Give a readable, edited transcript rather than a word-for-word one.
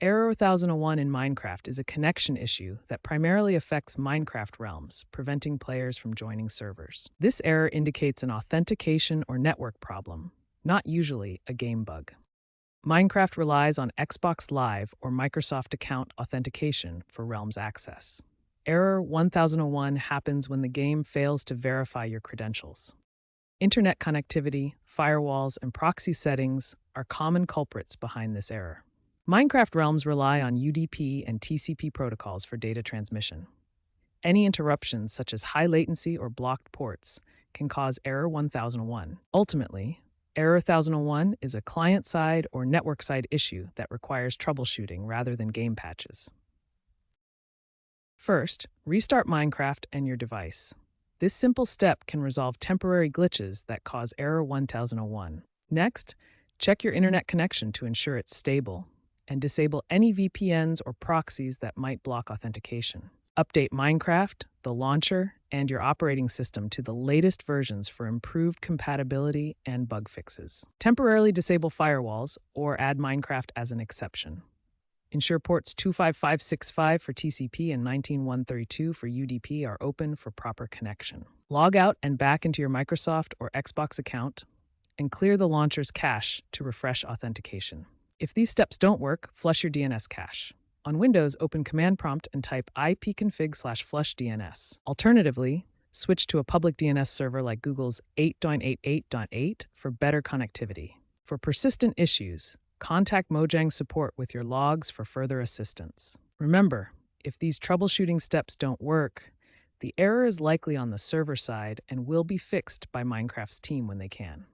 Error 1001 in Minecraft is a connection issue that primarily affects Minecraft realms, preventing players from joining servers. This error indicates an authentication or network problem, not usually a game bug. Minecraft relies on Xbox Live or Microsoft account authentication for realms access. Error 1001 happens when the game fails to verify your credentials. Internet connectivity, firewalls, and proxy settings are common culprits behind this error. Minecraft realms rely on UDP and TCP protocols for data transmission. Any interruptions, such as high latency or blocked ports, can cause error 1001. Ultimately, error 1001 is a client-side or network-side issue that requires troubleshooting rather than game patches. First, restart Minecraft and your device. This simple step can resolve temporary glitches that cause error 1001. Next, check your internet connection to ensure it's stable, and disable any VPNs or proxies that might block authentication. Update Minecraft, the launcher, and your operating system to the latest versions for improved compatibility and bug fixes. Temporarily disable firewalls or add Minecraft as an exception. Ensure ports 25565 for TCP and 19132 for UDP are open for proper connection. Log out and back into your Microsoft or Xbox account and clear the launcher's cache to refresh authentication. If these steps don't work, flush your DNS cache. On Windows, open Command Prompt and type ipconfig/flush DNS. Alternatively, switch to a public DNS server like Google's 8.88.8 for better connectivity. For persistent issues, contact Mojang support with your logs for further assistance. Remember, if these troubleshooting steps don't work, the error is likely on the server side and will be fixed by Minecraft's team when they can.